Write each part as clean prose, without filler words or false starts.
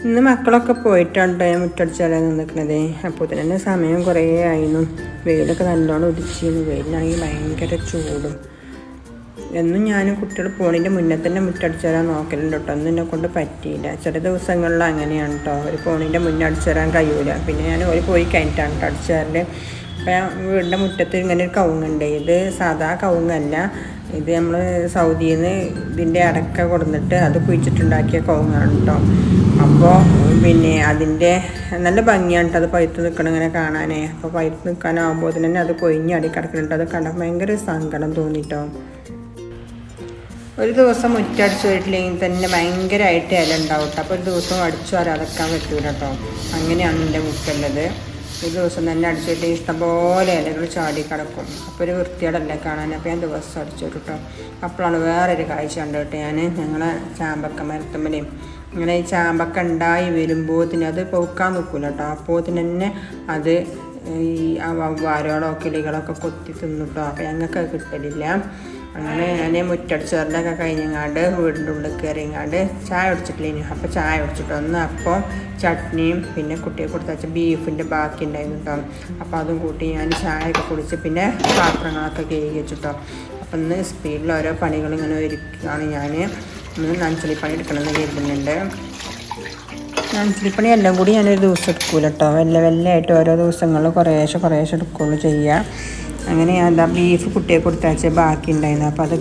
ഇന്ന് മക്കളൊക്കെ പോയിട്ടുണ്ട് മുറ്റടിച്ചാലാൻ നിൽക്കുന്നത്. അപ്പോൾ തന്നെ സമയം കുറേ ആയിരുന്നു. വെയിലൊക്കെ നല്ലോണം ഉദിച്ചിരുന്നു. വെയിലിനാണെങ്കിൽ ഭയങ്കര ചൂടും. എന്നും ഞാനും കുട്ടികൾ പോണതിൻ്റെ മുന്നേ തന്നെ മുറ്റടിച്ചാലാൻ നോക്കലുണ്ട് കേട്ടോ. ഒന്നും എന്നെ കൊണ്ട് പറ്റിയില്ല. ചില ദിവസങ്ങളിൽ അങ്ങനെയാണ് കേട്ടോ. ഒരു പോണതിൻ്റെ മുന്നേ അടിച്ചുതരാൻ കഴിയൂല. പിന്നെ ഞാൻ ഒരു പോയി കഴിഞ്ഞിട്ടാണ് കേട്ടോ അടിച്ചുതരൽ. അപ്പം വീടിൻ്റെ മുറ്റത്ത് ഇങ്ങനെ ഒരു കവുങ്ങുണ്ട്. ഇത് സാധാ കവുങ്ങല്ല. ഇത് നമ്മൾ സൗദിയിൽ നിന്ന് ഇതിൻ്റെ അടക്ക കൊടുന്നിട്ട് അത് കുഴിച്ചിട്ടുണ്ടാക്കിയ കവുങ്ങാണ് കേട്ടോ. അപ്പോൾ പിന്നെ അതിൻ്റെ നല്ല ഭംഗിയാണ് കേട്ടോ അത് പഴുത്ത് നിൽക്കണം ഇങ്ങനെ കാണാനേ. അപ്പോൾ പഴുത്ത് നിൽക്കാനാകുമ്പോൾ തന്നെ അത് കൊഴിഞ്ഞടി കിടക്കുന്നുണ്ട്. അത് കണ്ടപ്പോൾ ഭയങ്കര സങ്കടം തോന്നിട്ടോ. ഒരു ദിവസം മുറ്റടിച്ചു വരില്ലെങ്കിൽ തന്നെ ഭയങ്കരമായിട്ട് ഇല ഉണ്ടാവും കേട്ടോ. അപ്പോൾ ഒരു ദിവസം അടിച്ചു വരാതെക്കാൻ പറ്റൂല കേട്ടോ. അങ്ങനെയാണ് എൻ്റെ മുറ്റുള്ളത്. ഒരു ദിവസം തന്നെ അടിച്ചിട്ട് ഇഷ്ടംപോലെ ഇലകൾ ചാടി കിടക്കും. അപ്പോൾ ഒരു വൃത്തിയോടല്ലേ കാണാൻ. അപ്പോൾ ഞാൻ ദിവസം അടിച്ചു വരും കേട്ടോ. അപ്പോഴാണ് വേറൊരു കാഴ്ച കണ്ടു കേട്ടോ. ഞങ്ങളെ ചാമ്പക്ക മരത്തുമ്മലേയും ഇങ്ങനെ ഈ ചാമ്പക്ക ഉണ്ടായി വരുമ്പോഴത്തിന് അത് പൊക്കാൻ നിൽക്കില്ല കേട്ടോ. അപ്പോഴത്തിന് തന്നെ അത് ഈ വവ്വാലുകളോ കിളികളൊക്കെ കൊത്തി തിന്നിട്ടോ. അപ്പോൾ ഞങ്ങൾക്ക് കിട്ടലില്ല. അങ്ങനെ ഞാൻ മുറ്റടിച്ചവരിലൊക്കെ കഴിഞ്ഞങ്ങാണ്ട് വീടിൻ്റെ ഉള്ളിൽ കയറിയങ്ങാണ്ട് ചായ കുടിച്ചിട്ടില്ലേനു. അപ്പോൾ ചായ കുടിച്ചിട്ട് വന്ന് അപ്പോൾ ചട്നിയും പിന്നെ കുട്ടിയെ കൊടുത്ത ബീഫിൻ്റെ ബാക്കി ഉണ്ടായിരുന്നു കേട്ടോ. അപ്പോൾ അതും കൂട്ടി ഞാൻ ചായയൊക്കെ കുടിച്ച് പിന്നെ പാത്രങ്ങളൊക്കെ കഴുകി വെച്ചിട്ടോ. അപ്പം ഇന്ന് സ്പീഡിൽ ഓരോ പണികൾ ഇങ്ങനെ ഒരുക്കുകയാണ്. ഞാൻ ഇന്ന് നനച്ചളിപ്പണി എടുക്കണമെന്ന് കരുതുന്നുണ്ട്. നനച്ചളിപ്പണി എല്ലാം കൂടി ഞാനൊരു ദിവസം എടുക്കൂല കേട്ടോ. വെല്ലയായിട്ട് ഓരോ ദിവസങ്ങളിൽ കുറേശ്ശെ എടുക്കുകയുള്ളൂ ചെയ്യുക. അങ്ങനെ ഞാൻ ബീഫ് കുട്ടിയെ കൊടുത്തയച്ച ബാക്കി ഉണ്ടായിരുന്നു. അപ്പോൾ അത്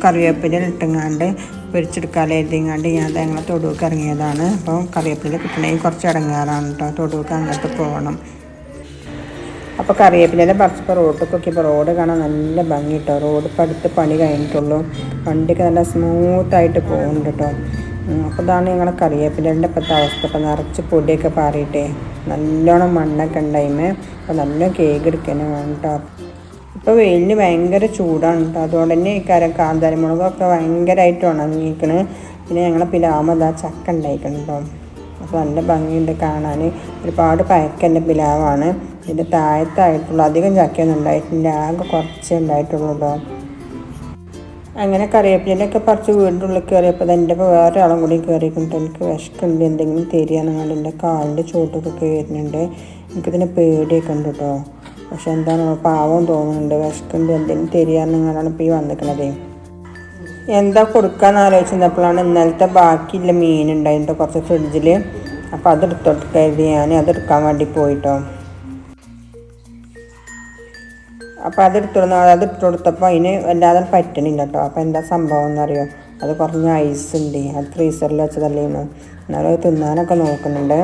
കറിവേപ്പില ഇട്ടങ്ങാണ്ട് പൊരിച്ചെടുക്കാതെ എഴുതിങ്ങാണ്ട് ഞാൻ ഞങ്ങളെ തൊടുവൊക്കെ ഇറങ്ങിയതാണ്. അപ്പോൾ കറിവേപ്പില കിട്ടണമെങ്കിൽ കുറച്ച് ഇടങ്ങാറാണ് കേട്ടോ. തൊടുവൊക്കെ അങ്ങോട്ട് പോകണം. അപ്പോൾ കറിവേപ്പില പറിച്ചപ്പോൾ റോഡൊക്കെ നോക്കിയപ്പോൾ റോഡ് കാണാൻ നല്ല ഭംഗി കേട്ടോ. റോഡ് ഇപ്പോൾ അടുത്ത് പണി കഴിഞ്ഞിട്ടുള്ളൂ. വണ്ടിയൊക്കെ നല്ല സ്മൂത്തായിട്ട് പോകുന്നുണ്ട് കേട്ടോ. അപ്പോൾ ഇതാണ് ഞങ്ങളെ കറിവേപ്പിലേൻ്റെ ഇപ്പോഴത്തെ അവസ്ഥ. ഇപ്പോൾ നിറച്ച് പൊടിയൊക്കെ പാറിയിട്ടേ നല്ലോണം മണ്ണൊക്കെ ഉണ്ടായിമേ. അപ്പോൾ നല്ല കേക്ക് എടുക്കാനും വേണം കേട്ടോ. ഇപ്പോൾ വെയിലിന് ഭയങ്കര ചൂടാണ് കേട്ടോ. അതുകൊണ്ട് തന്നെ ഈ കാന്താരിമുളകൊക്കെ ഭയങ്കരമായിട്ട് ഉണങ്ങിയിരിക്കണ്. പിന്നെ ഞങ്ങളെ പിലാമത ചക്ക ഉണ്ടായിക്കണം കേട്ടോ. അപ്പോൾ നല്ല ഭംഗിയുണ്ട് കാണാൻ. ഒരുപാട് പഴക്കൻ്റെ പിലാവാണ്. ഇതിൻ്റെ താഴത്തായിട്ടുള്ളൂ. അധികം ചക്കയൊന്നും ഉണ്ടായിട്ടില്ല. ആകെ കുറച്ചേ ഉണ്ടായിട്ടുള്ളൂ കേട്ടോ. അങ്ങനെ കറിവേപ്പിലൊക്കെ പറിച്ച് വീടിൻ്റെ ഉള്ളിൽ കയറിയപ്പോൾ എൻ്റെ ഇപ്പോൾ വേറെ ആളും കൂടി കയറിയിട്ടുണ്ട്. എനിക്ക് വിശക്കുണ്ട്, എന്തെങ്കിലും തരികയാണെന്നുണ്ട്. എൻ്റെ കാലിൻ്റെ ചോട്ടൊക്കെ വരുന്നുണ്ട്. എനിക്കിതിനെ പേടിയൊക്കെ ഉണ്ട് കേട്ടോ. പക്ഷെ എന്താണ് പാവം തോന്നുന്നുണ്ട്. വിശക്കുണ്ട്, എന്തെങ്കിലും തരികയാണെന്നാണ് ഇപ്പോൾ ഈ വന്നിരിക്കണത്. എന്താ കൊടുക്കാമെന്ന് ആലോചിച്ചപ്പോഴാണ് ഇന്നലത്തെ ബാക്കിയുള്ള മീനുണ്ടായിരുന്നു കുറച്ച് ഫ്രിഡ്ജിൽ. അപ്പോൾ അതെടുത്തോട്ട് കരുതി ഞാൻ അതെടുക്കാൻ വേണ്ടി പോയിട്ടോ. അപ്പോൾ അതിട്ട് കൊടുത്തപ്പോൾ അതിന് വല്ലാതെ പറ്റണില്ല കേട്ടോ. അപ്പോൾ എന്താ സംഭവം എന്നറിയോ, അത് കുറഞ്ഞ ഐസ് ഉണ്ട്. അത് ഫ്രീസറിൽ വെച്ചതല്ലേന്നു. എന്നാലും അത് തിന്നാനൊക്കെ നോക്കുന്നുണ്ട്.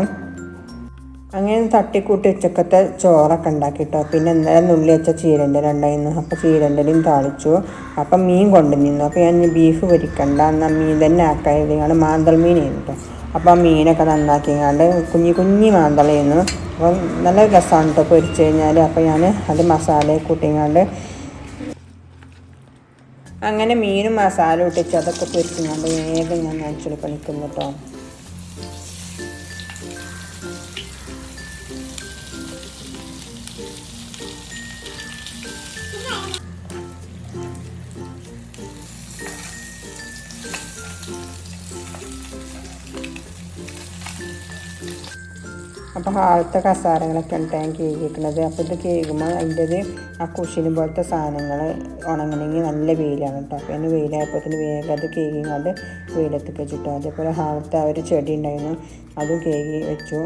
അങ്ങനെ തട്ടിക്കൂട്ടി ഉച്ചക്കത്തെ ചോറൊക്കെ ഉണ്ടാക്കി കേട്ടോ. പിന്നെ എന്തായാലും നുള്ളി വെച്ച ചീരൻ്റെ ഉണ്ടായിരുന്നു. അപ്പോൾ ചീരൻ്റെയും താളിച്ചു. അപ്പം മീൻ കൊണ്ടുവന്നിരുന്നു. അപ്പോൾ ഞാൻ ബീഫ് പൊരിക്കണ്ട, എന്നാൽ മീൻ തന്നെ ആക്കാതിങ്ങാണ്ട് മാന്തൾ മീനായിരുന്നു കേട്ടോ. അപ്പോൾ ആ മീനൊക്കെ നന്നാക്കിങ്ങാണ്ട് കുഞ്ഞി മാന്തളായിരുന്നു. അപ്പം നല്ല രസമാണ് കേട്ടോ പൊരിച്ച് കഴിഞ്ഞാൽ. അപ്പോൾ ഞാൻ അത് മസാല കൂട്ടിങ്ങാണ്ട് അങ്ങനെ മീനും മസാല ഇട്ടിച്ച് അതൊക്കെ പൊരിച്ചിങ്ങാണ്ട് വേഗം ഞാൻ നനച്ചുള്ളി പണിക്കുന്നു കേട്ടോ. അപ്പോൾ ഹാളത്തെ കസാരങ്ങളൊക്കെ ഉണ്ട് ഞാൻ കേൾക്കുന്നത്. അപ്പോൾ ഇത് കേൾക്കുമ്പോൾ അതിൻ്റെത് ആ കുഷിനും പോലത്തെ സാധനങ്ങൾ ഉണങ്ങണമെങ്കിൽ നല്ല വെയിലാണ് കേട്ടോ. അപ്പോൾ അതിന് വെയിലായപ്പോഴത്തേന് വേഗം അത് കേൾക്കിങ്ങാണ്ട് വെയിലത്തേക്ക് വെച്ചിട്ടോ. അതേപോലെ ഹാളത്തെ ആ ഒരു ചെടി ഉണ്ടായിരുന്നു, അതും കേൾക്കി വെച്ചു.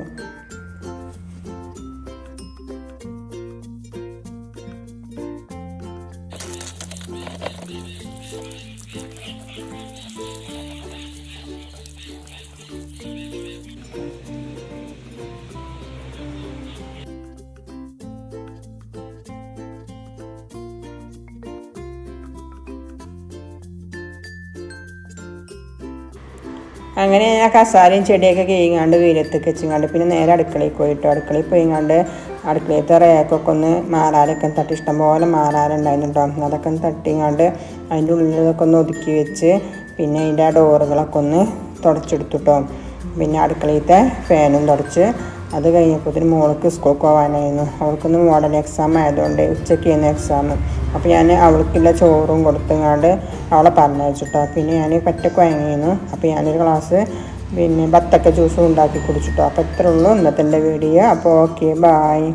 അങ്ങനെ ഞാൻ കസാരയും ചെടിയൊക്കെ കഴിങ്ങാണ്ട് വെയിലത്തേക്ക് വെച്ചിങ്ങാണ്ട് പിന്നെ നേരെ അടുക്കളയിൽ പോയിട്ടോ. അടുക്കളയിൽ പോയിങ്ങാണ്ട് അടുക്കളയിലത്തെ റേക്കൊക്കെ ഒന്ന് മാറാലൊക്കെ തട്ടി, ഇഷ്ടംപോലെ മാറാലുണ്ടായിരുന്നു കേട്ടോ. അതൊക്കെ ഒന്ന് തട്ടിങ്ങാണ്ട് അതിൻ്റെ ഉള്ളിലൊക്കെ ഒന്ന് ഒതുക്കി വെച്ച് പിന്നെ അതിൻ്റെ ആ ഡോറുകളൊക്കെ ഒന്ന് തുടച്ചെടുത്തു കേട്ടോ. പിന്നെ അടുക്കളയിലത്തെ ഫാനും തുടച്ച് അത് കഴിഞ്ഞപ്പോഴത്തേന് മോൾക്ക് സ്കൂൾക്ക് പോകാനായിരുന്നു. അവൾക്കൊന്ന് മോഡൽ എക്സാം ആയതുകൊണ്ട് ഉച്ചയ്ക്കായിരുന്നു എക്സാം. അപ്പോൾ ഞാൻ അവൾക്കുള്ള ചോറും കൊടുത്തങ്ങാണ്ട് അവളെ പറഞ്ഞയച്ചിട്ടോ. പിന്നെ ഞാൻ പറ്റക്ക് വാങ്ങിയിരുന്നു. അപ്പോൾ ഞാനൊരു ഗ്ലാസ് പിന്നെ ബത്തക്ക ജ്യൂസും ഉണ്ടാക്കി കുടിച്ചിട്ടോ. അപ്പോൾ ഇത്രേ ഉള്ളൂ ഇന്നത്തെ എൻ്റെ വീഡിയോ. അപ്പോൾ ഓക്കെ, ബായ്.